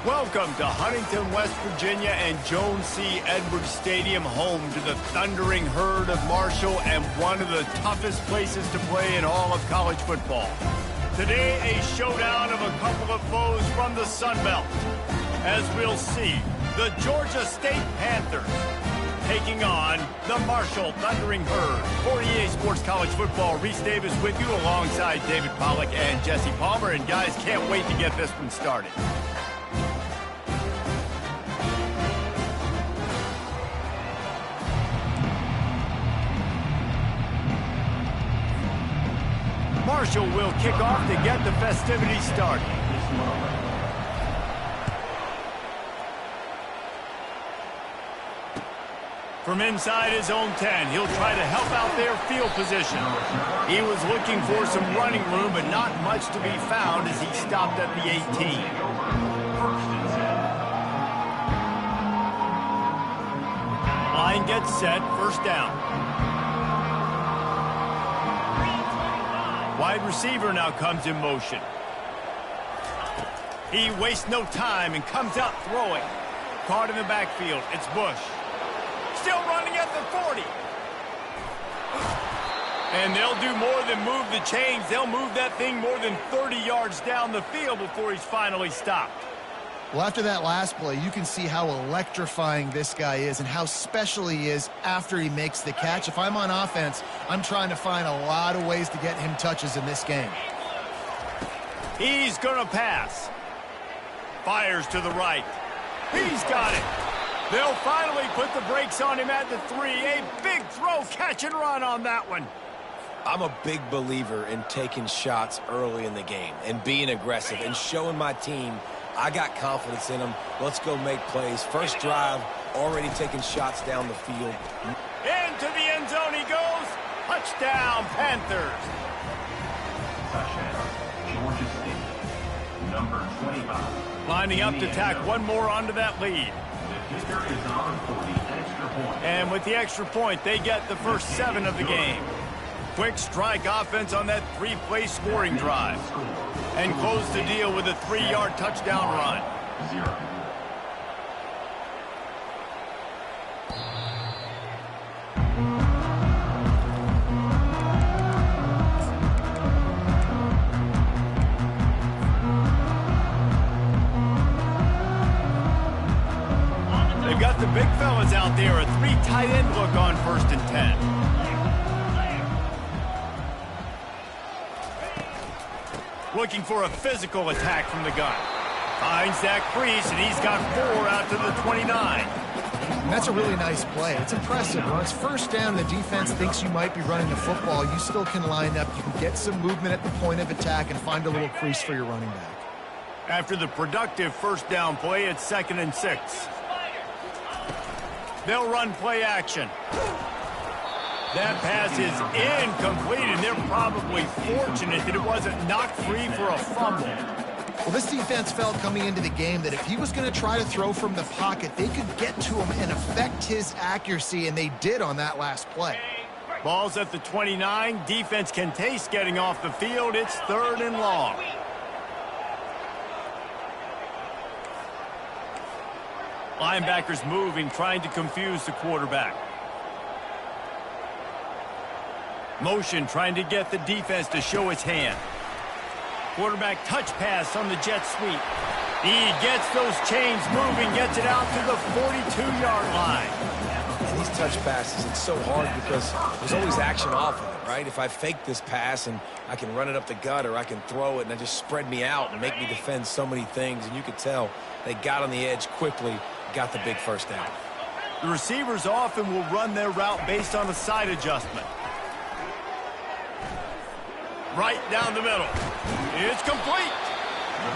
Welcome to Huntington, West Virginia and Joan C. Edwards Stadium, home to the thundering herd of Marshall and one of the toughest places to play in all of college football. Today, a showdown of a couple of foes from the Sun Belt. As we'll see, the Georgia State Panthers taking on the Marshall Thundering Herd. For EA Sports College Football, Reese Davis with you alongside David Pollack and Jesse Palmer. And guys, can't wait to get this one started. Marshall will kick off to get the festivities started. From inside his own 10, he'll try to help out their field position. He was looking for some running room, but not much to be found as he stopped at the 18. Line gets set, first down. Wide receiver now comes in motion. He wastes no time and comes out throwing. Caught in the backfield. It's Bush. Still running at the 40. And they'll do more than move the chains. They'll move that thing more than 30 yards down the field before he's finally stopped. Well, after that last play, you can see how electrifying this guy is and how special he is after he makes the catch. If I'm on offense, I'm trying to find a lot of ways to get him touches in this game. He's going to pass. Fires to the right. He's got it. They'll finally put the brakes on him at the 3. A big throw, catch and run on that one. I'm a big believer in taking shots early in the game and being aggressive and showing my team I got confidence in them. Let's go make plays. First drive, already taking shots down the field. Into the end zone he goes. Touchdown, Panthers. Georgia State, number 25. Lining up to tack one more onto that lead. The kicker is on for the extra point. And with the extra point, they get the first 7 of the game. Quick strike offense on that 3-play scoring drive. And close the deal with a 3-yard touchdown run. 0. got the big fellas out there. A 3 tight end look on 1st and 10. Looking for a physical attack from the gun. Finds that crease, and he's got 4 out to the 29. And that's a really nice play. It's impressive. When it's 1st down, the defense thinks you might be running the football. You still can line up. You can get some movement at the point of attack and find a little crease for your running back. After the productive 1st down play, it's 2nd and 6. They'll run play action. That pass is incomplete, and they're probably fortunate that it wasn't knocked free for a fumble. Well, this defense felt coming into the game that if he was going to try to throw from the pocket, they could get to him and affect his accuracy, and they did on that last play. Ball's at the 29. Defense can taste getting off the field. It's 3rd and long. Linebackers moving, trying to confuse the quarterback. Motion, trying to get the defense to show its hand. Quarterback touch pass on the jet sweep. He gets those chains moving, gets it out to the 42-yard line. And these touch passes, it's so hard because there's always action off of it, right? If I fake this pass and I can run it up the gut, or I can throw it and I just spread me out and make me defend so many things, and you could tell they got on the edge quickly, got the big 1st down. The receivers often will run their route based on a side adjustment. Right down the middle. It's complete.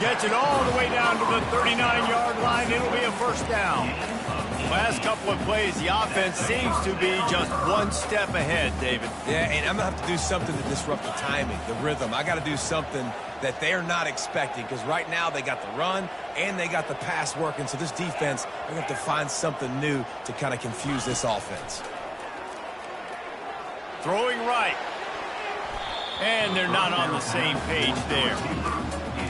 Gets it all the way down to the 39-yard line. It'll be a 1st down. Last couple of plays, the offense seems to be just 1 step ahead, David. Yeah, and I'm going to have to do something to disrupt the timing, the rhythm. I got to do something that they're not expecting, because right now they got the run and they got the pass working. So this defense, they're going to have to find something new to kind of confuse this offense. Throwing right. And they're not on the same page there.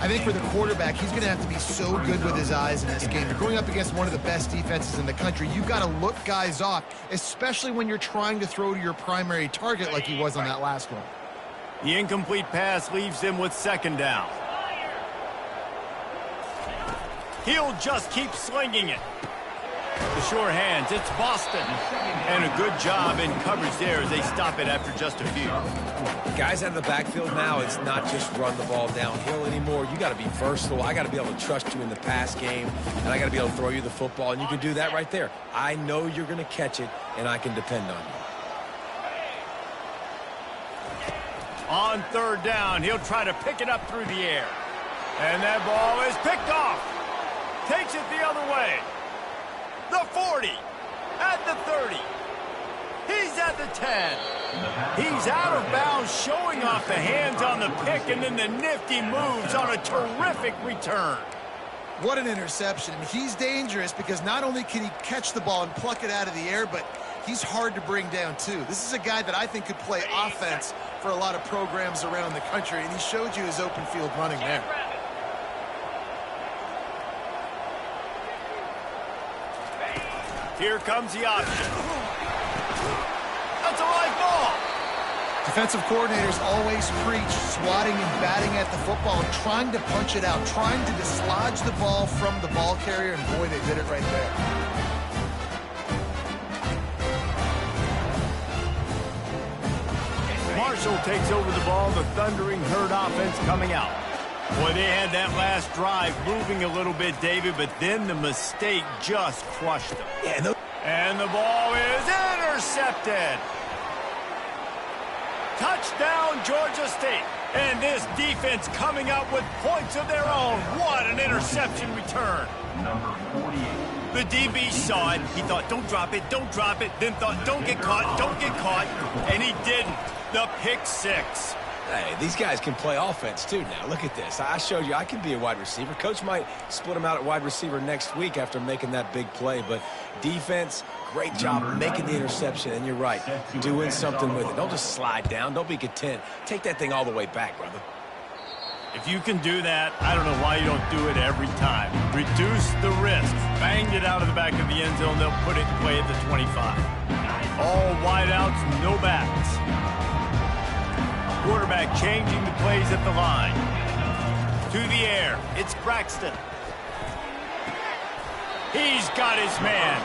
I think for the quarterback, he's going to have to be so good with his eyes in this game. You're going up against one of the best defenses in the country. You've got to look guys off, especially when you're trying to throw to your primary target like he was on that last one. The incomplete pass leaves them with 2nd down. He'll just keep slinging it. The sure hands, it's Boston. And a good job in coverage there as they stop it after just a few. Guys out of the backfield now, it's not just run the ball downhill anymore. You got to be versatile. I got to be able to trust you in the pass game, and I got to be able to throw you the football, and you can do that right there. I know you're going to catch it, and I can depend on you. On 3rd down, he'll try to pick it up through the air. And that ball is picked off. Takes it the other way. The 40, at the 30, he's at the 10. He's out of bounds, showing off the hands on the pick, and then the nifty moves on a terrific return. What an interception. He's dangerous because not only can he catch the ball and pluck it out of the air, but he's hard to bring down too. This is a guy that I think could play offense for a lot of programs around the country, and he showed you his open field running there. Here comes the option. That's a live ball. Defensive coordinators always preach swatting and batting at the football and trying to punch it out, trying to dislodge the ball from the ball carrier, and boy, they did it right there. Marshall takes over the ball, the Thundering Herd offense coming out. Boy, they had that last drive moving a little bit, David, but then the mistake just crushed them. Yeah, and the ball is intercepted. Touchdown, Georgia State. And this defense coming out with points of their own. What an interception return. Number 48. The DB saw it. He thought, don't drop it, don't drop it. Then thought, don't get caught, don't get caught. And he didn't. The pick 6. Hey, these guys can play offense, too, now. Look at this. I showed you I can be a wide receiver. Coach might split him out at wide receiver next week after making that big play. But defense, great job making the interception. And you're right, doing something with it. Don't just slide down. Don't be content. Take that thing all the way back, brother. If you can do that, I don't know why you don't do it every time. Reduce the risk. Banged it out of the back of the end zone. They'll put it in play at the 25. All wideouts, no backs. Quarterback changing the plays at the line. To the air, it's Braxton. He's got his man,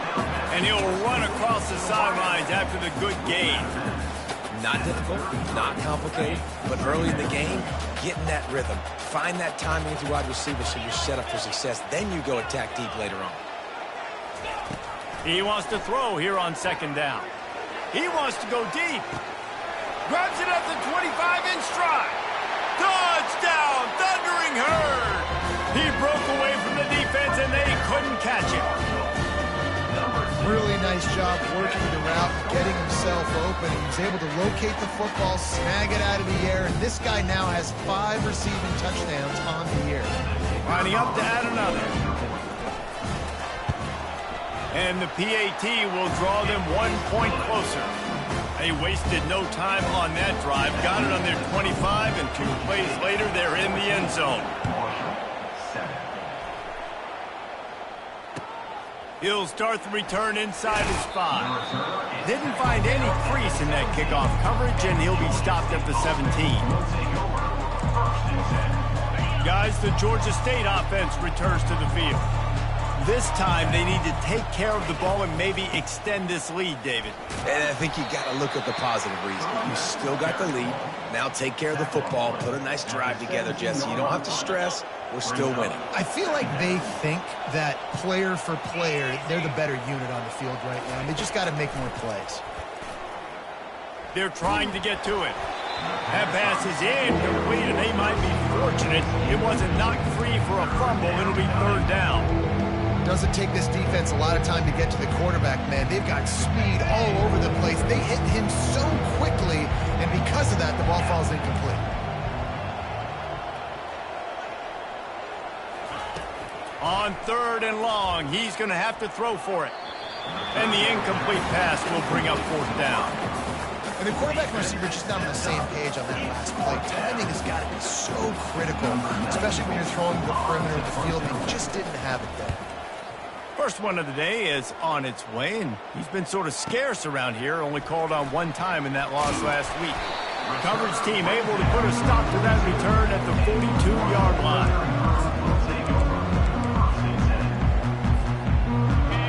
and he'll run across the sidelines after the good gain. Not difficult, not complicated, but early in the game, get in that rhythm. Find that timing with your wide receiver so you're set up for success. Then you go attack deep later on. He wants to throw here on second down. He wants to go deep. Grabs it at the 25 in stride. Touchdown, Thundering Herd. He broke away from the defense, and they couldn't catch him. Really nice job working the route, getting himself open. He was able to locate the football, snag it out of the air, and this guy now has 5 receiving touchdowns on the year. Lining up to add another. And the PAT will draw them 1 point closer. They wasted no time on that drive. Got it on their 25, and 2 plays later, they're in the end zone. He'll start the return inside his 5. Didn't find any crease in that kickoff coverage, and he'll be stopped at the 17. Guys, the Georgia State offense returns to the field. This time, they need to take care of the ball and maybe extend this lead, David. And I think you got to look at the positive reason. You still got the lead. Now take care of the football. Put a nice drive together, Jesse. You don't have to stress. We're still winning. I feel like they think that player for player, they're the better unit on the field right now. And they just got to make more plays. They're trying to get to it. That pass is incomplete, and they might be fortunate it wasn't knocked free for a fumble. It'll be 3rd down. Doesn't take this defense a lot of time to get to the quarterback, man. They've got speed all over the place. They hit him so quickly, and because of that, the ball falls incomplete. On 3rd and long, he's going to have to throw for it. And the incomplete pass will bring up 4th down. And the quarterback and receiver just not on the same page on that last play. Timing has got to be so critical, especially when you're throwing the perimeter of the field. They just didn't have it there. First one of the day is on its way, and he's been sort of scarce around here, only called on 1 time in that loss last week. The coverage team able to put a stop to that return at the 42-yard line.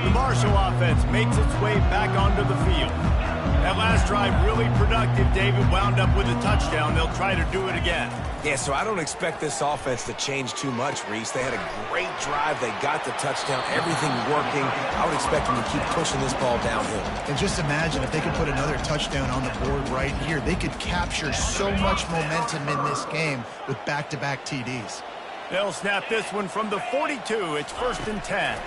The Marshall offense makes its way back onto the field. That last drive really productive. David wound up with a touchdown. They'll try to do it again. Yeah, so I don't expect this offense to change too much, Reese. They had a great drive. They got the touchdown. Everything working. I would expect them to keep pushing this ball downhill. And just imagine if they could put another touchdown on the board right here. They could capture so much momentum in this game with back-to-back TDs. They'll snap this one from the 42. It's 1st and 10.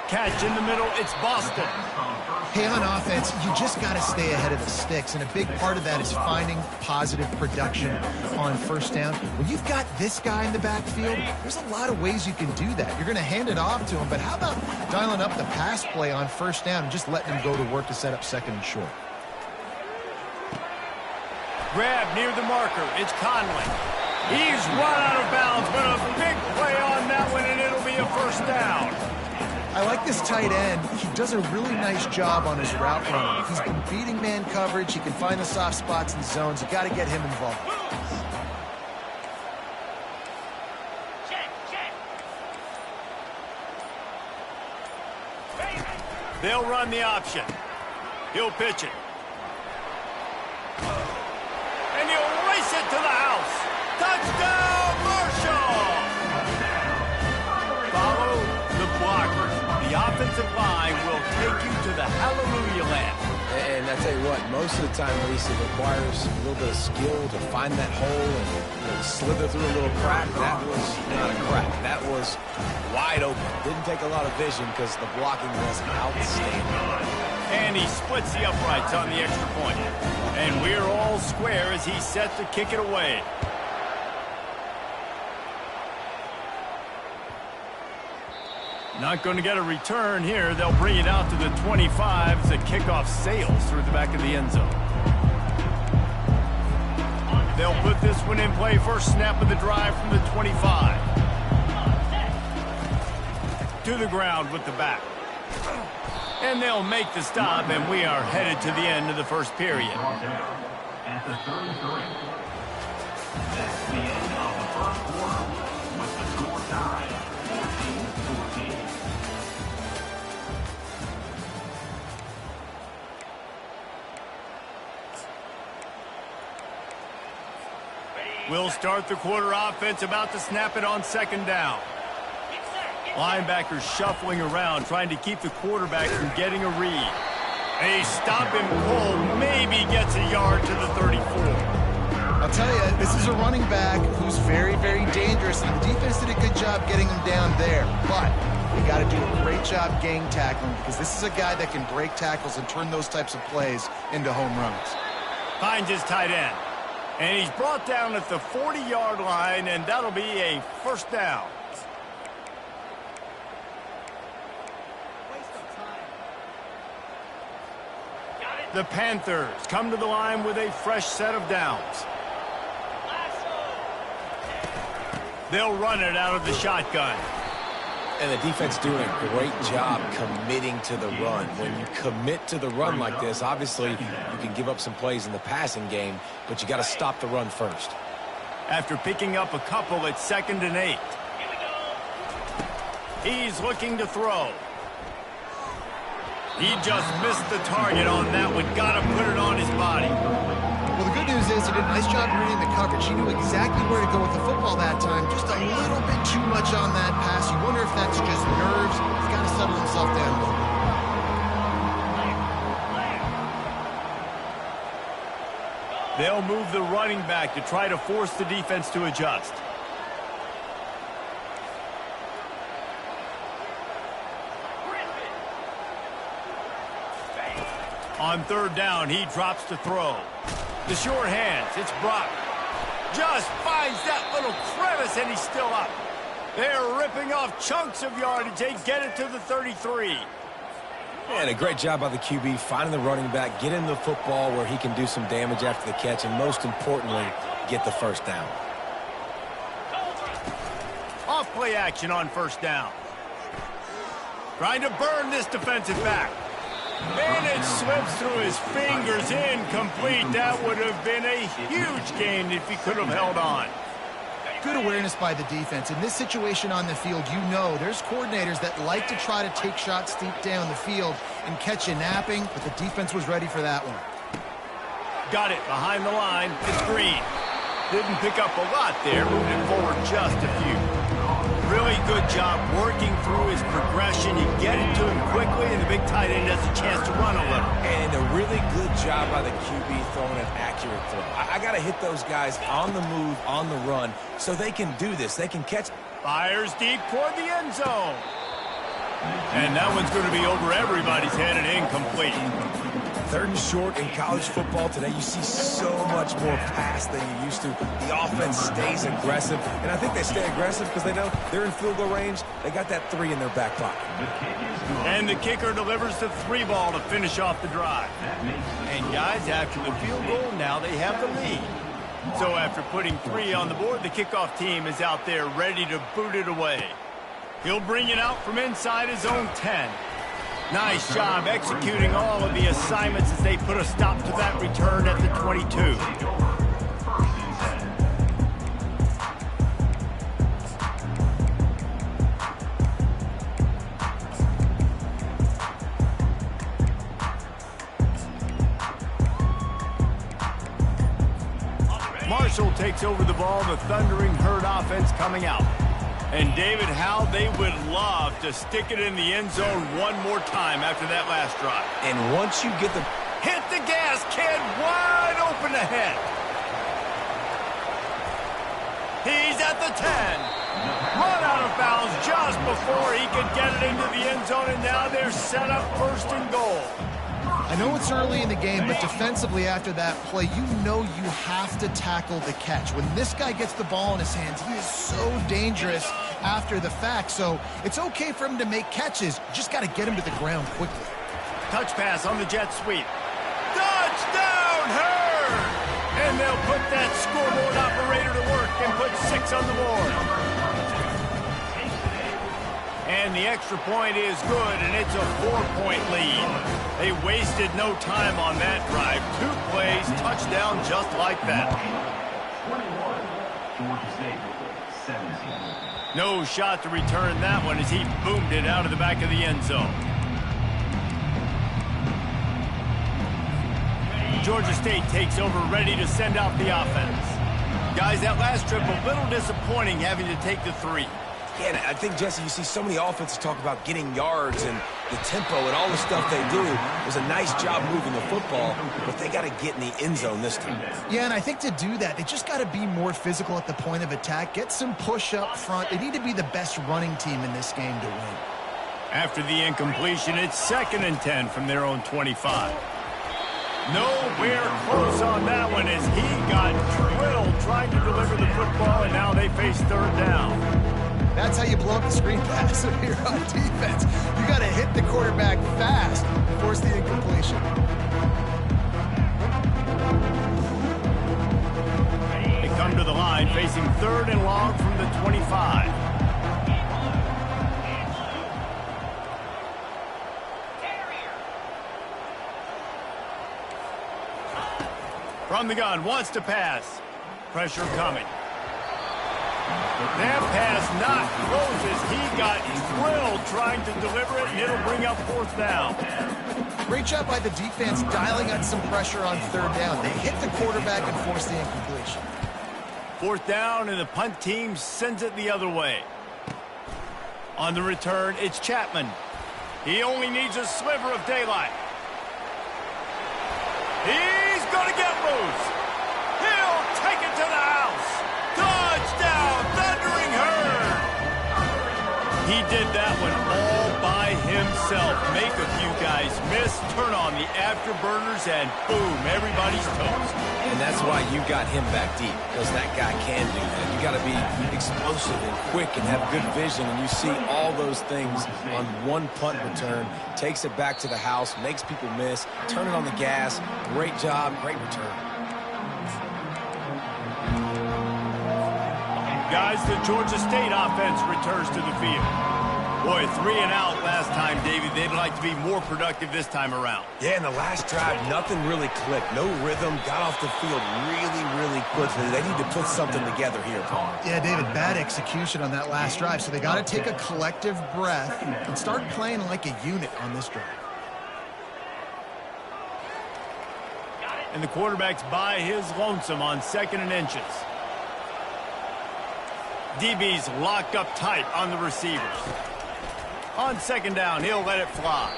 Catch in the middle, it's Boston. Hey, on offense, you just got to stay ahead of the sticks, and a big part of that is finding positive production on 1st down. When you've got this guy in the backfield, there's a lot of ways you can do that. You're going to hand it off to him, but how about dialing up the pass play on 1st down and just letting him go to work to set up 2nd and short? Grab near the marker, it's Conley. He's run out of bounds, but a big play on that one, and it'll be a 1st down. I like this tight end. He does a really nice job on his route running. He's been beating man coverage. He can find the soft spots and zones. You got to get him involved. They'll run the option. He'll pitch it. And he'll race it to the house. Touchdown, Marshall! Follow the blockers. The offensive line will take you to the hallelujah land. And I tell you what, most of the time, Reese, it requires a little bit of skill to find that hole and slither through a little crack. That was not a crack. That was wide open. Didn't take a lot of vision because the blocking was outstanding. And he splits the uprights on the extra point. And we're all square as he's set to kick it away. Not going to get a return here. They'll bring it out to the 25 as the kickoff sails through the back of the end zone. They'll put this one in play. First snap of the drive from the 25. To the ground with the back. And they'll make the stop, and we are headed to the end of the first period. At the 33. That's the end of the first quarter with the score tied We'll start the quarter offense, about to snap it on second down. Linebackers shuffling around, trying to keep the quarterback from getting a read. They stop him cold, maybe gets a yard to the 34. I'll tell you, this is a running back who's very, very dangerous, and the defense did a good job getting him down there. But you got to do a great job gang tackling, because this is a guy that can break tackles and turn those types of plays into home runs. Finds his tight end. And he's brought down at the 40-yard line, and that'll be a first down. The Panthers come to the line with a fresh set of downs. They'll run it out of the shotgun. And the defense doing a great job committing to the run. When you commit to the run like this, obviously you can give up some plays in the passing game, but you got to stop the run first. After picking up a couple, it's 2nd and 8. He's looking to throw. He just missed the target on that one. Got to put it on his body. Well, the good news is he did a nice job reading the coverage. He knew exactly where to go with the football that time. Just a little bit too much on that pass. You wonder if that's just nerves. He's got to settle himself down a little bit. They'll move the running back to try to force the defense to adjust. On 3rd down, he drops to throw. The short hands, it's Brock. Just finds that little crevice, and he's still up. They're ripping off chunks of yardage. They get it to the 33. And a great job by the QB, finding the running back, getting the football where he can do some damage after the catch, and most importantly, get the first down. Off play action on 1st down. Trying to burn this defensive back. And it slips through his fingers, incomplete. That would have been a huge gain if he could have held on. Good awareness by the defense. In this situation on the field, you know there's coordinators that like to try to take shots deep down the field and catch you napping, but the defense was ready for that one. Got it behind the line. It's Green. Didn't pick up a lot there, moving forward just a few. Really good job working through his progression. You get it to him quickly, and the big tight end has a chance to run a little. And a really good job by the QB throwing an accurate throw. I got to hit those guys on the move, on the run, so they can do this. They can catch. Fires deep toward the end zone. And that one's going to be over everybody's head and incomplete. 3rd and short in college football today. You see so much more pass than you used to. The offense stays aggressive, and I think they stay aggressive because they know they're in field goal range. They got that 3 in their back pocket. And the kicker delivers the 3 ball to finish off the drive. And guys, after the field goal, now they have the lead. So after putting 3 on the board, the kickoff team is out there ready to boot it away. He'll bring it out from inside his own 10. Nice job executing all of the assignments as they put a stop to that return at the 22. Marshall takes over the ball, the Thundering Herd offense coming out. And David, how they would love to stick it in the end zone one more time after that last drive. And once you get the... Hit the gas, kid, wide open ahead. He's at the 10. Run out of bounds just before he could get it into the end zone, and now they're set up 1st and goal. I know it's early in the game, but defensively after that play, you know you have to tackle the catch. When this guy gets the ball in his hands, he is so dangerous after the fact. So it's okay for him to make catches. You just got to get him to the ground quickly. Touch pass on the jet sweep. Touchdown, Herd! And they'll put that scoreboard operator to work and put 6 on the board. And the extra point is good, and it's a 4-point lead. They wasted no time on that drive. 2 plays, touchdown just like that. 21, Georgia State, 17. No shot to return that one as he boomed it out of the back of the end zone. Georgia State takes over, ready to send out the offense. Guys, that last trip, a little disappointing having to take the 3. Yeah, and I think, Jesse, you see so many offenses talk about getting yards and the tempo and all the stuff they do. It was a nice job moving the football, but they got to get in the end zone this time. Yeah, and I think to do that, they just got to be more physical at the point of attack, get some push up front. They need to be the best running team in this game to win. After the incompletion, it's 2nd and 10 from their own 25. Nowhere close on that one as he got drilled trying to deliver the football, and now they face 3rd down. That's how you blow up the screen pass if you're on defense. You got to hit the quarterback fast and force the incompletion. They come to the line facing 3rd and long from the 25. From the gun, wants to pass. Pressure coming. That pass not close as he got drilled trying to deliver it, and it'll bring up 4th down. Great job by the defense dialing up some pressure on 3rd down. They hit the quarterback and force the incompletion. 4th down, and the punt team sends it the other way. On the return, it's Chapman. He only needs a sliver of daylight. He's going to get loose. He'll take it to the house. Touchdown, Thundering Herd. He did that one all by himself. Make a few guys miss, turn on the afterburners, and boom, everybody's toast. And that's why you got him back deep, because that guy can do that. You got to be explosive and quick and have good vision, and you see all those things on one punt return. Takes it back to the house, makes people miss, turn it on the gas. Great job, great return. Guys, the Georgia State offense returns to the field. Boy, 3 and out last time, Davey. They'd like to be more productive this time around. Yeah, in the last drive, nothing really clicked. No rhythm, got off the field really quickly. They need to put something together here, Paul. Yeah, David, bad execution on that last drive, so they got to take a collective breath and start playing like a unit on this drive. And the quarterback's by his lonesome on 2nd and inches. DB's locked up tight on the receivers. On 2nd down, he'll let it fly.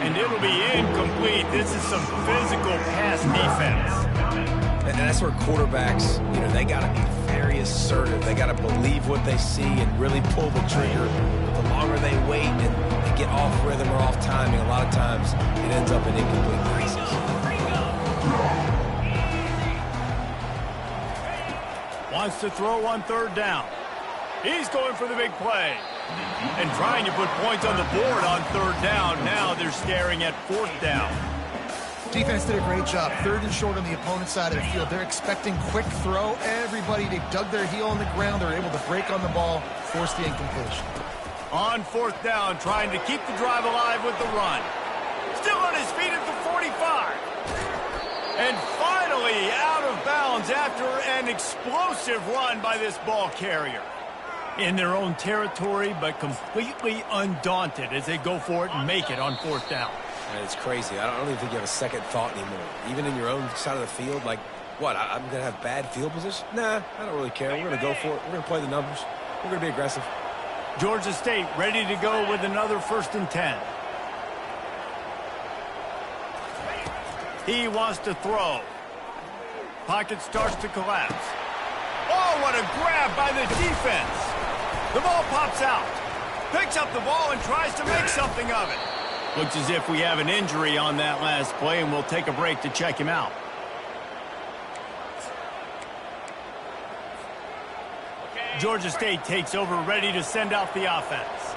And it'll be incomplete. This is some physical pass defense. And that's where quarterbacks, they got to be very assertive. They got to believe what they see and really pull the trigger. But the longer they wait and they get off rhythm or off timing, a lot of times it ends up in incomplete passes. Wants to throw on 3rd down. He's going for the big play. And trying to put points on the board on 3rd down. Now they're staring at 4th down. Defense did a great job. 3rd and short on the opponent's side of the field. They're expecting quick throw. Everybody, they dug their heel on the ground. They're able to break on the ball, force the incompletion. On 4th down, trying to keep the drive alive with the run. Still on his feet at the 45. And finally out of bounds after an explosive run by this ball carrier. In their own territory, but completely undaunted as they go for it and make it on 4th down. And it's crazy. I don't even think you have a second thought anymore. Even in your own side of the field, like, what, I'm going to have bad field position? Nah, I don't really care. We're going to go for it. We're going to play the numbers. We're going to be aggressive. Georgia State ready to go with another 1st and 10. He wants to throw. Pocket starts to collapse. Oh, what a grab by the defense. The ball pops out. Picks up the ball and tries to make something of it. Looks as if we have an injury on that last play, and we'll take a break to check him out. Georgia State takes over, ready to send out the offense.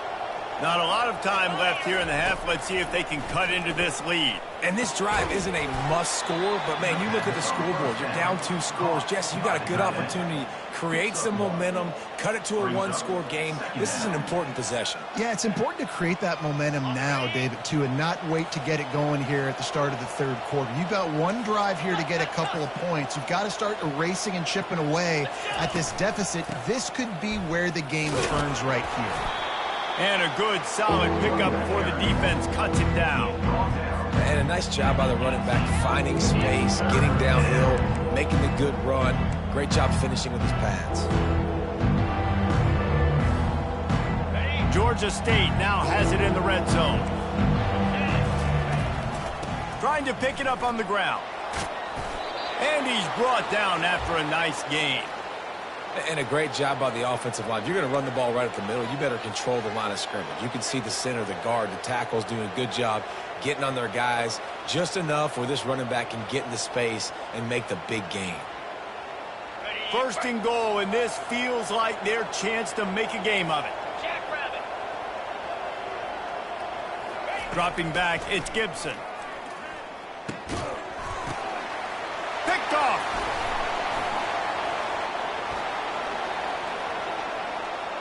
Not a lot of time left here in the half. Let's see if they can cut into this lead. And this drive isn't a must score, but, man, you look at the scoreboard. You're down 2 scores. Jesse, you got a good opportunity. Create some momentum. Cut it to a 1-score game. This is an important possession. Yeah, it's important to create that momentum now, David, too, and not wait to get it going here at the start of the 3rd quarter. You've got one drive here to get a couple of points. You've got to start erasing and chipping away at this deficit. This could be where the game turns right here. And a good, solid pickup before the defense cuts him down. And a nice job by the running back, finding space, getting downhill, making the good run. Great job finishing with his pads. Georgia State now has it in the red zone. Trying to pick it up on the ground. And he's brought down after a nice gain. And a great job by the offensive line. If you're going to run the ball right at the middle, you better control the line of scrimmage. You can see the center, the guard, the tackles doing a good job getting on their guys just enough where this running back can get into space and make the big gain. First and goal, and this feels like their chance to make a game of it. Dropping back, it's Gibson. Picked off.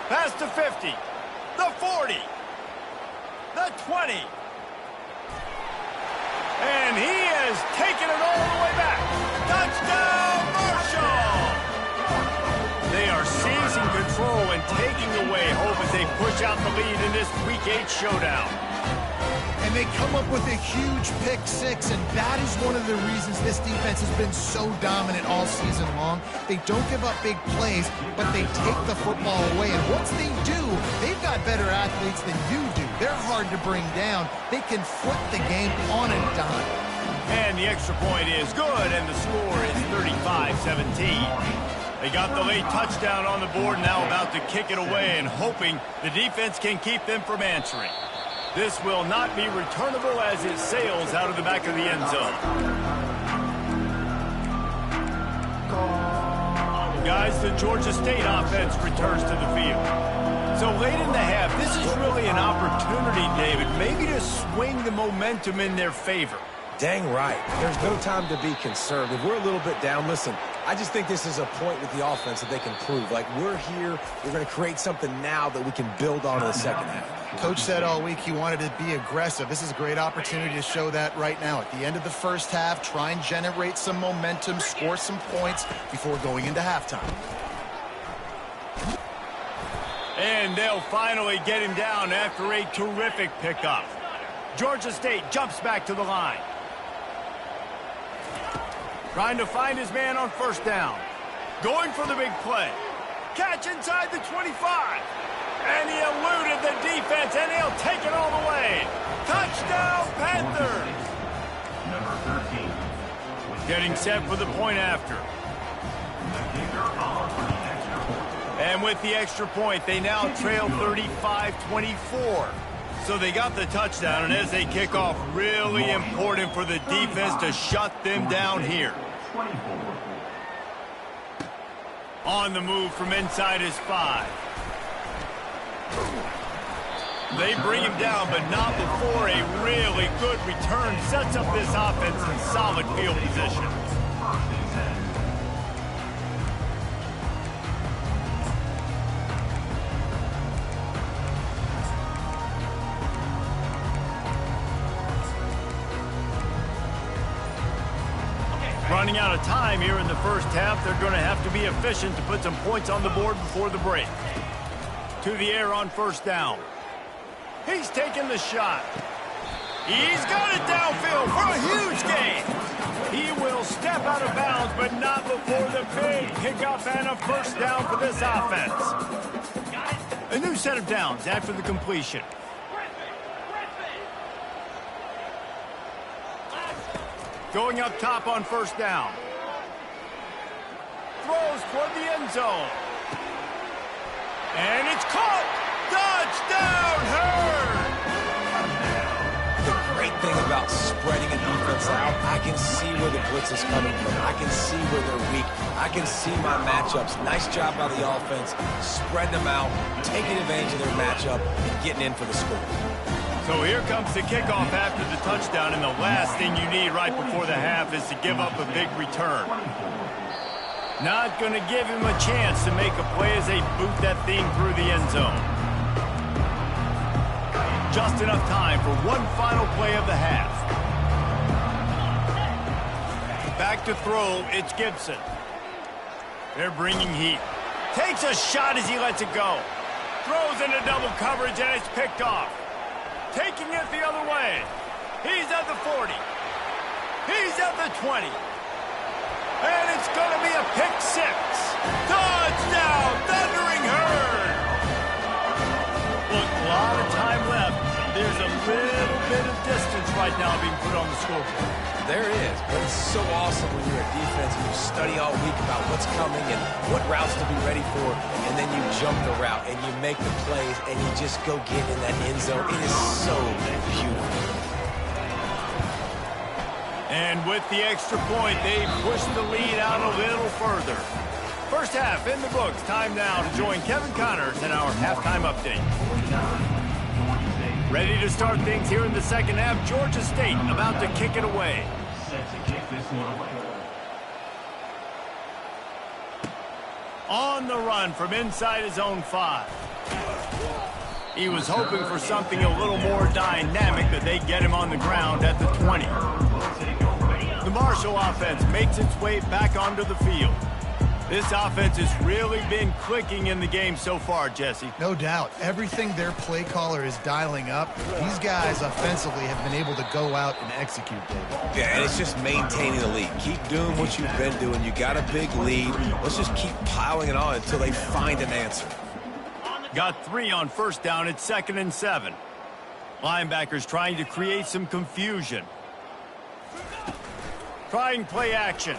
Pass to 50. The 40. The 20. And he has taken it all the way back. Touchdown, Marshall! They are seizing control and taking away hope as they push out the lead in this Week 8 showdown. And they come up with a huge pick six, and that is one of the reasons this defense has been so dominant all season long. They don't give up big plays, but they take the football away. And once they do, they've got better athletes than you do. They're hard to bring down. They can flip the game on a dime. And the extra point is good, and the score is 35-17. They got the late touchdown on the board, now about to kick it away and hoping the defense can keep them from answering. This will not be returnable as it sails out of the back of the end zone. Guys, the Georgia State offense returns to the field. So late in the half, this is really an opportunity, David, maybe to swing the momentum in their favor. Dang right. There's no time to be concerned. If we're a little bit down, listen, I just think this is a point with the offense that they can prove. Like, we're here, we're going to create something now that we can build on in the second half. Coach said all week he wanted to be aggressive. This is a great opportunity to show that right now. At the end of the first half, try and generate some momentum, score some points before going into halftime. And they'll finally get him down after a terrific pickup. Georgia State jumps back to the line. Trying to find his man on first down. Going for the big play. Catch inside the 25. And he eluded the defense, and he'll take it all the way. Touchdown, Panthers! Number 13. Getting set for the point after. And with the extra point, they now trail 35-24. So they got the touchdown, and as they kick off, really important for the defense to shut them down here. On the move from inside his 5. They bring him down, but not before a really good return sets up this offense in solid field position. Running out of time here in the first half. They're going to have to be efficient to put some points on the board before the break. To the air on first down. He's taking the shot. He's got it downfield for a huge gain. He will step out of bounds, but not before the big pickup and a first down for this offense. A new set of downs after the completion. Going up top on first down. Throws toward the end zone. And it's caught! Touchdown, Hurd! The great thing about spreading a defense out, I can see where the blitz is coming from. I can see where they're weak. I can see my matchups. Nice job by the offense, spreading them out, taking advantage of their matchup, and getting in for the score. So here comes the kickoff after the touchdown, and the last thing you need right before the half is to give up a big return. Not going to give him a chance to make a play as they boot that thing through the end zone. Just enough time for one final play of the half. Back to throw, it's Gibson. They're bringing heat. Takes a shot as he lets it go. Throws into double coverage, and it's picked off. Taking it the other way. He's at the 40. He's at the 20. And it's going to be a pick six. Touchdown, Thundering Herd. Look, a lot of time left. There's a little bit of distance right now being put on the scoreboard. There is, but it's so awesome when you're a defense and you study all week about what's coming and what routes to be ready for, and then you jump the route and you make the plays and you just go get in that end zone. It is so beautiful. And with the extra point, they push the lead out a little further. First half in the books. Time now to join Kevin Connors in our halftime update. Ready to start things here in the second half. Georgia State about to kick it away. Set to kick this one away. On the run from inside his own 5. He was hoping for something a little more dynamic, but they get him on the ground at the 20. The Marshall offense makes its way back onto the field. This offense has really been clicking in the game so far, Jesse. No doubt. Everything their play caller is dialing up, these guys offensively have been able to go out and execute, David. Yeah, and it's just maintaining the lead. Keep doing what you've been doing. You got a big lead. Let's just keep piling it on until they find an answer. Got 3 on first down. It's 2nd and 7. Linebackers trying to create some confusion. Trying play action.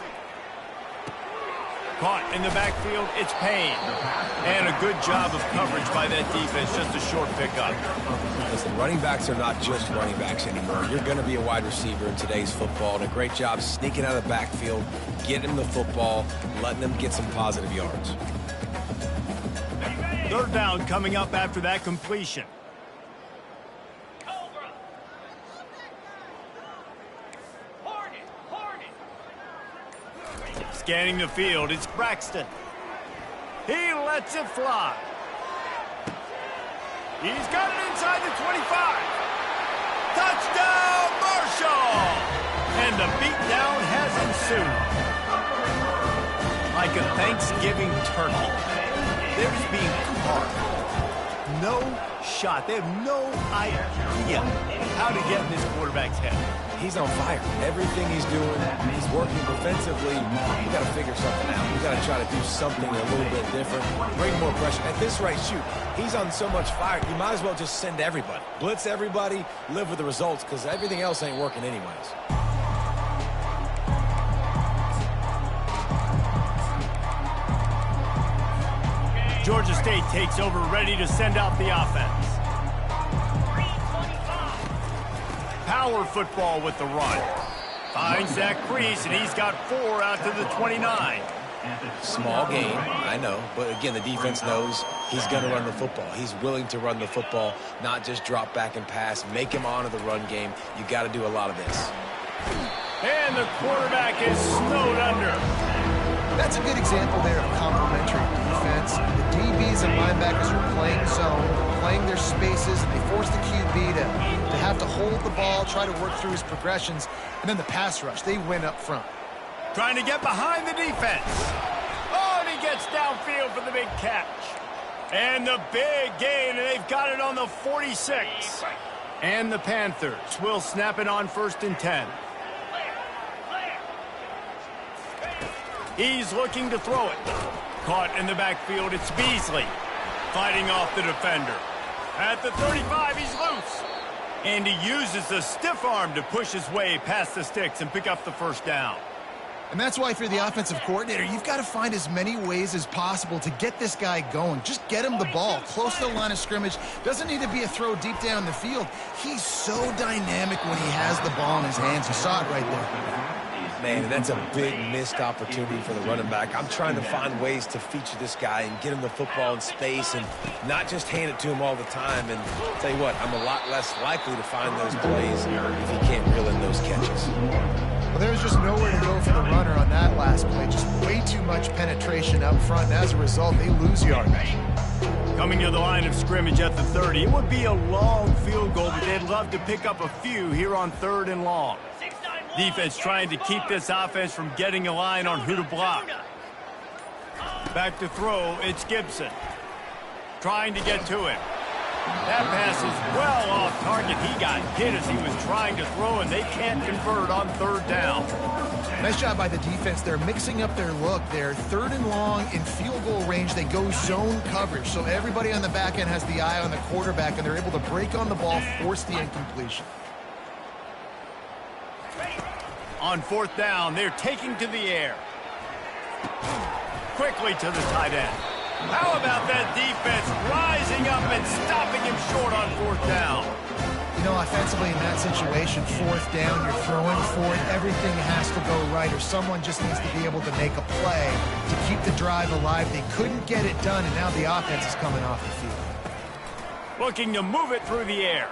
Caught in the backfield, it's Payne. And a good job of coverage by that defense, just a short pickup. Listen, running backs are not just running backs anymore. You're going to be a wide receiver in today's football, and a great job sneaking out of the backfield, getting them the football, letting them get some positive yards. Third down coming up after that completion. Scanning the field, it's Braxton. He lets it fly. He's got it inside the 25. Touchdown, Marshall! And the beatdown has ensued. Like a Thanksgiving turkey, they're just being carved. No shot. They have no idea how to get in this quarterback's head. He's on fire. Everything he's doing, he's working defensively. You got to figure something out. You got to try to do something a little bit different. Bring more pressure. At this rate, shoot, he's on so much fire, you might as well just send everybody. Blitz everybody, live with the results, because everything else ain't working anyways. Georgia State takes over, ready to send out the offense. Power football with the run. Finds that crease, and he's got 4 out to the 29. Small game, I know, but again, the defense knows he's going to run the football. He's willing to run the football, not just drop back and pass, make him honor the run game. You got to do a lot of this. And the quarterback is snowed under. That's a good example there of complementary defense. The DBs and linebackers are playing zone, playing their spaces, and they force the QB to have to hold the ball, try to work through his progressions, and then the pass rush, they win up front. Trying to get behind the defense. Oh, and he gets downfield for the big catch. And the big gain, and they've got it on the 46. And the Panthers will snap it on 1st and 10. He's looking to throw it. Caught in the backfield, it's Beasley. Fighting off the defender. At the 35, he's loose. And he uses the stiff arm to push his way past the sticks and pick up the first down. And that's why if you're the offensive coordinator, you've got to find as many ways as possible to get this guy going. Just get him the ball close to the line of scrimmage. Doesn't need to be a throw deep down the field. He's so dynamic when he has the ball in his hands. You saw it right there. Man, and that's a big missed opportunity for the running back. I'm trying to find ways to feature this guy and get him the football in space and not just hand it to him all the time. And I'll tell you what, I'm a lot less likely to find those plays if he can't reel in those catches. Well, there was just nowhere to go for the runner on that last play. Just way too much penetration up front, and as a result, they lose yardage. Coming to the line of scrimmage at the 30. It would be a long field goal, but they'd love to pick up a few here on 3rd and long. Defense trying to keep this offense from getting a line on who to block. Back to throw, it's Gibson. Trying to get to him. That pass is well off target. He got hit as he was trying to throw, and they can't convert on third down. Nice job by the defense. They're mixing up their look. They're third and long in field goal range. They go zone coverage. So everybody on the back end has the eye on the quarterback, and they're able to break on the ball, force the incompletion. On fourth down, they're taking to the air. Quickly to the tight end. How about that defense rising up and stopping him short on fourth down? You know, offensively in that situation, fourth down, you're throwing for it. Everything has to go right, or someone just needs to be able to make a play to keep the drive alive. They couldn't get it done, and now the offense is coming off the field. Looking to move it through the air.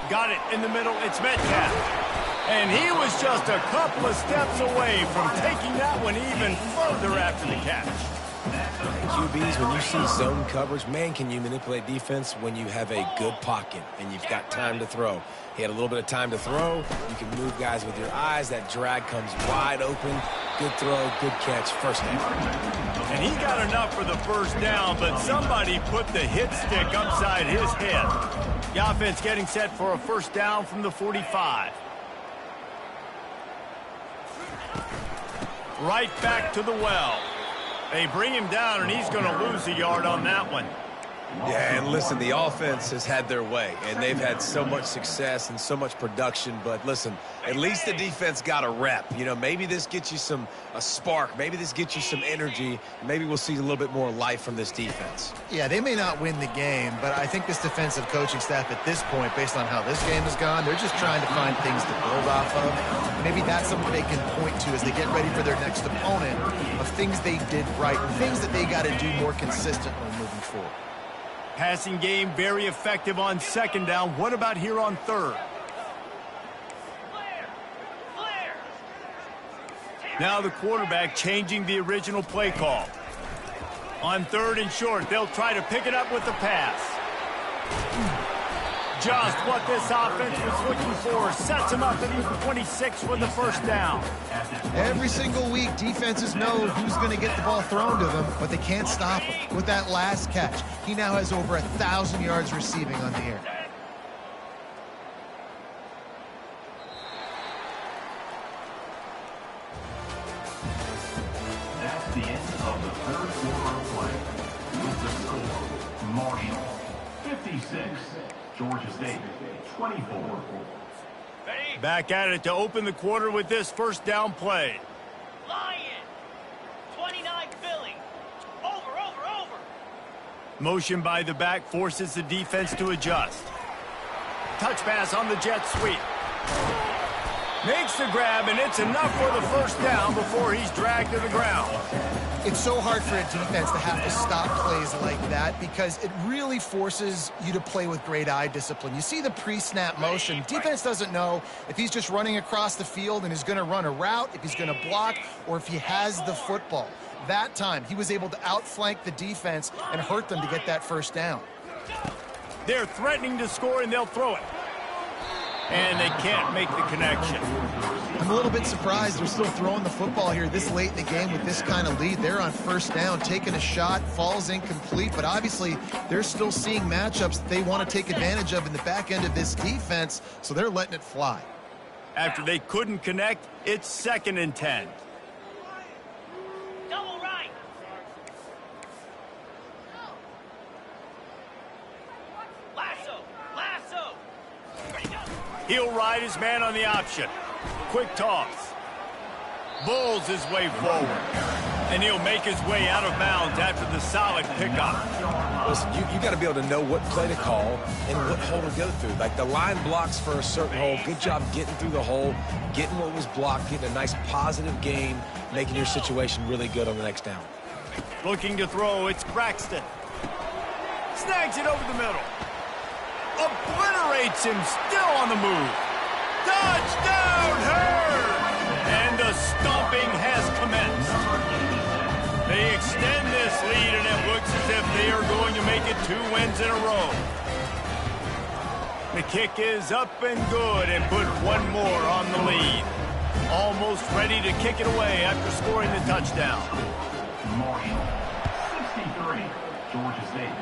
Got it in the middle. It's Metcalf. And he was just a couple of steps away from taking that one even further after the catch. QBs, when you see zone coverage, man, can you manipulate defense when you have a good pocket and you've got time to throw. He had a little bit of time to throw. You can move guys with your eyes. That drag comes wide open. Good throw, good catch, first down. And he got enough for the first down, but somebody put the hit stick upside his head. The offense getting set for a first down from the 45. Right back to the well. They bring him down, and he's going to lose a yard on that one. Yeah, and listen, the offense has had their way, and they've had so much success and so much production. But listen, at least the defense got a rep. You know, maybe this gets you a spark. Maybe this gets you some energy. Maybe we'll see a little bit more life from this defense. Yeah, they may not win the game, but I think this defensive coaching staff at this point, based on how this game has gone, they're just trying to find things to build off of. Maybe that's something they can point to as they get ready for their next opponent of things they did right and things that they got to do more consistently moving forward. Passing game very effective on second down. What about here on third? Now the quarterback changing the original play call. On third and short, they'll try to pick it up with the pass. Just what this offense was looking for. Sets him up at the 26 for the first down. Every single week, defenses know who's going to get the ball thrown to them, but they can't stop him. With that last catch, he now has over 1,000 yards receiving on the air. That's the end of the third quarter of play. With the score, Marshall, 56. Georgia State, 24. Back at it to open the quarter with this first down play. Lion, 29 Philly. Over. Motion by the back forces the defense to adjust. Touch pass on the jet sweep. Makes the grab, and it's enough for the first down before he's dragged to the ground. It's so hard for a defense to have to stop plays like that because it really forces you to play with great eye discipline. You see the pre-snap motion. Defense doesn't know if he's just running across the field and is going to run a route, if he's going to block, or if he has the football. That time, he was able to outflank the defense and hurt them to get that first down. They're threatening to score, and they'll throw it. And they can't make the connection. I'm a little bit surprised they're still throwing the football here this late in the game with this kind of lead. They're on first down, taking a shot, falls incomplete, but obviously they're still seeing matchups that they want to take advantage of in the back end of this defense, so they're letting it fly. After they couldn't connect, it's 2nd and 10. Double right. Lasso. He'll ride his man on the option. Quick toss. Bulls his way forward. And he'll make his way out of bounds after the solid pickup. Listen, you got to be able to know what play to call and what hole to go through. Like the line blocks for a certain hole. Good job getting through the hole, getting what was blocked, getting a nice positive gain, making your situation really good on the next down. Looking to throw, it's Braxton. Snags it over the middle. Obliterates him, still on the move. Touchdown, Herd! And the stomping has commenced. They extend this lead, and it looks as if they are going to make it 2 wins in a row. The kick is up and good and put one more on the lead. Almost ready to kick it away after scoring the touchdown. Marshall, 63. Georgia State,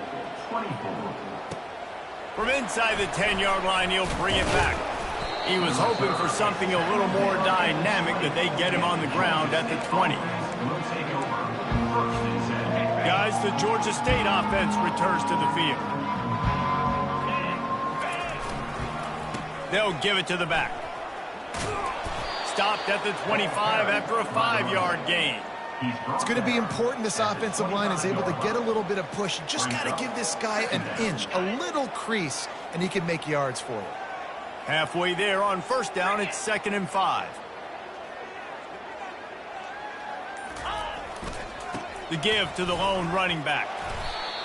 24. From inside the 10-yard line, he'll bring it back. He was hoping for something a little more dynamic, that they get him on the ground at the 20. Guys, the Georgia State offense returns to the field. They'll give it to the back. Stopped at the 25 after a 5-yard gain. It's going to be important this offensive line is able to get a little bit of push. You just got to give this guy an inch, a little crease, and he can make yards for you. Halfway there on first down, it's 2nd and 5. The give to the lone running back.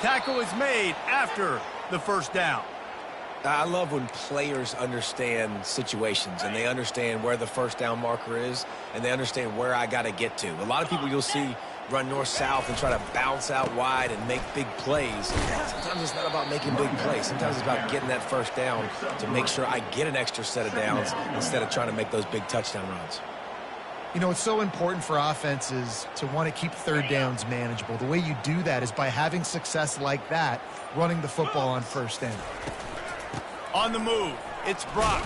Tackle is made after the first down. I love when players understand situations and they understand where the first down marker is and they understand where I got to get to. A lot of people you'll see run north-south and try to bounce out wide and make big plays. Sometimes it's not about making big plays. Sometimes it's about getting that first down to make sure I get an extra set of downs instead of trying to make those big touchdown runs. You know, it's so important for offenses to want to keep third downs manageable. The way you do that is by having success like that, running the football on first down. On the move, it's Brock.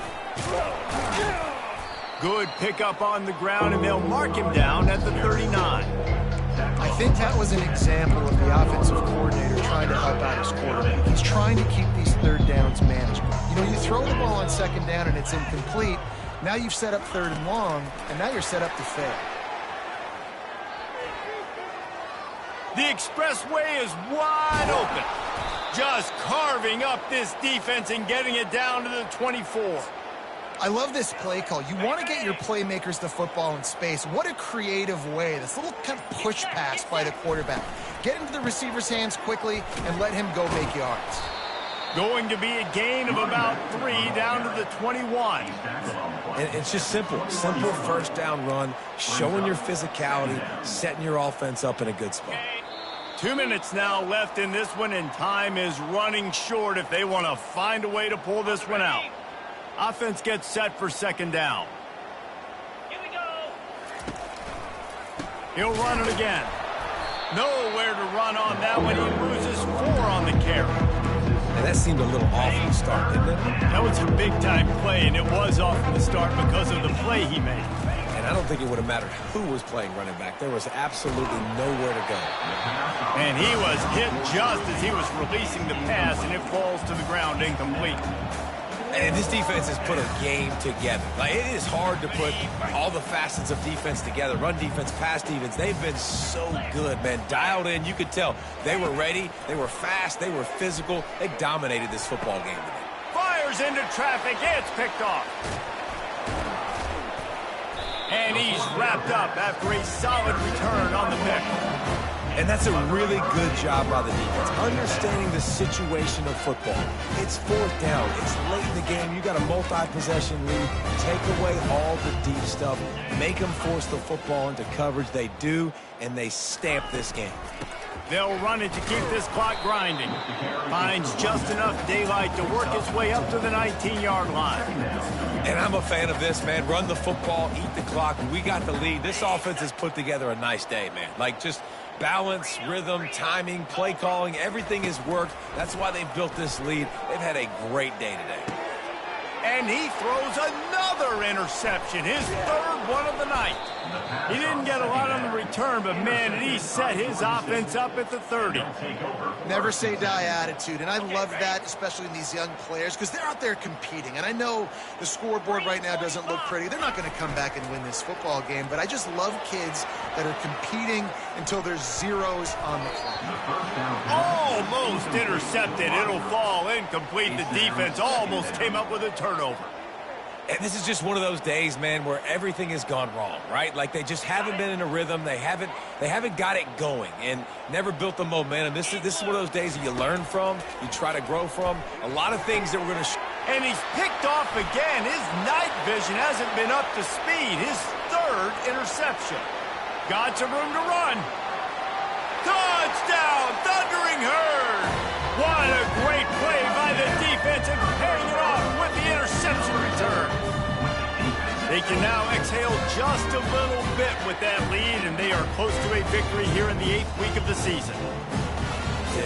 Good pickup on the ground, and they'll mark him down at the 39. I think that was an example of the offensive coordinator trying to help out his quarterback. He's trying to keep these third downs manageable. You know, you throw the ball on 2nd down and it's incomplete. Now you've set up 3rd and long, and now you're set up to fail. The expressway is wide open. Just carving up this defense and getting it down to the 24. I love this play call. You want to get your playmakers the football in space. What a creative way. This little kind of push pass by the quarterback. Get into the receiver's hands quickly and let him go make yards. Going to be a gain of about 3 down to the 21. And it's just simple first down run, showing your physicality, setting your offense up in a good spot. 2 minutes now left in this one, and time is running short if they want to find a way to pull this one out. Offense gets set for 2nd down. Here we go. He'll run it again. Nowhere to run on that one. He loses 4 on the carry. And that seemed a little off from the start, didn't it? That was a big-time play, and it was off from the start because of the play he made. And I don't think it would have mattered who was playing running back. There was absolutely nowhere to go. And he was hit just as he was releasing the pass, and it falls to the ground incomplete. And this defense has put a game together. Like, it is hard to put all the facets of defense together. Run defense, pass defense. They've been so good, man. Dialed in. You could tell they were ready. They were fast. They were physical. They dominated this football game today. Fires into traffic. It's picked off. And he's wrapped up after a solid return on the pick. And that's a really good job by the defense, understanding the situation of football. It's 4th down. It's late in the game. You got a multi-possession lead. Take away all the deep stuff. Make them force the football into coverage. They do, and they stamp this game. They'll run it to keep this clock grinding. Finds just enough daylight to work its way up to the 19-yard line. And I'm a fan of this, man. Run the football, eat the clock. We got the lead. This offense has put together a nice day, man. Like, just balance, rhythm, timing, play calling, everything has worked. That's why they've built this lead. They've had a great day today. And he throws another interception, his 3rd one of the night. He didn't get a lot on the return, but, man, he set his offense up at the 30. Never say die attitude, and I love that, especially in these young players, because they're out there competing. And I know the scoreboard right now doesn't look pretty. They're not going to come back and win this football game, but I just love kids that are competing until there's zeros on the clock. Almost intercepted. It'll fall incomplete. The defense almost came up with a turnover. And this is just one of those days, man, where everything has gone wrong, right? Like, they just haven't been in a rhythm. They haven't got it going and never built the momentum. This is one of those days that you learn from, you try to grow from. A lot of things that we're going to and he's picked off again. His night vision hasn't been up to speed. His 3rd interception. Got some room to run. Touchdown, Thundering Herd. What a great play by the defense and paying it off with the interception return. They can now exhale just a little bit with that lead, and they are close to a victory here in the 8th week of the season.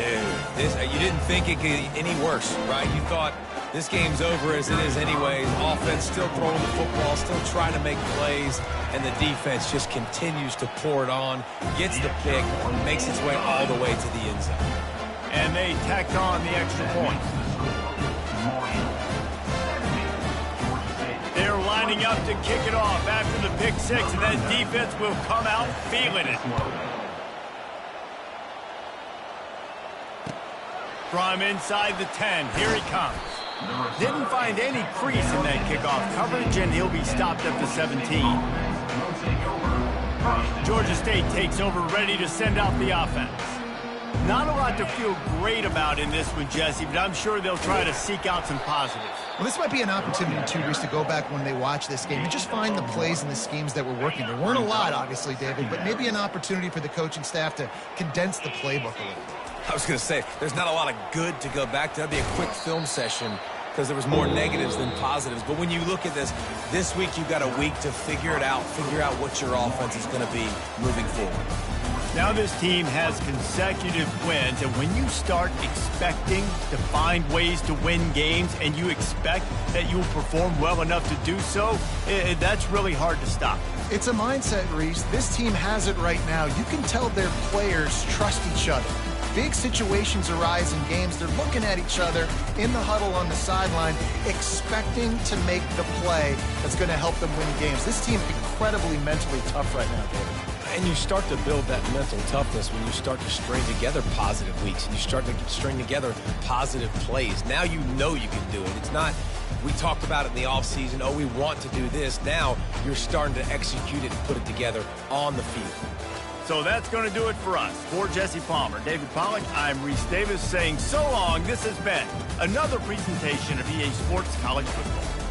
You didn't think it could get any worse, right? You thought this game's over as it is anyways. Offense still throwing the football, still trying to make plays, and the defense just continues to pour it on, gets the pick, makes its way all the way to the end zone. And they tacked on the extra point. They're lining up to kick it off after the pick six, and that defense will come out feeling it. From inside the 10, here he comes. Didn't find any crease in that kickoff coverage, and he'll be stopped at the 17. Georgia State takes over, ready to send out the offense. Not a lot to feel great about in this one, Jesse, but I'm sure they'll try to seek out some positives. Well, this might be an opportunity, too, Reese, to go back when they watch this game and just find the plays and the schemes that were working. There weren't a lot, obviously, David, but maybe an opportunity for the coaching staff to condense the playbook a little bit. I was going to say, there's not a lot of good to go back to. That'd be a quick film session because there was more negatives than positives. But when you look at this week you've got a week to figure it out, figure out what your offense is going to be moving forward. Now this team has consecutive wins, and when you start expecting to find ways to win games and you expect that you'll perform well enough to do so, that's really hard to stop. It's a mindset, Reese. This team has it right now. You can tell their players trust each other. Big situations arise in games. They're looking at each other in the huddle on the sideline, expecting to make the play that's going to help them win games. This team is incredibly mentally tough right now, David. And you start to build that mental toughness when you start to string together positive weeks and you start to string together positive plays. Now you know you can do it. It's not, we talked about it in the offseason, oh, we want to do this. Now you're starting to execute it and put it together on the field. So that's going to do it for us. For Jesse Palmer, David Pollack, I'm Reese Davis saying so long. This has been another presentation of EA Sports College Football.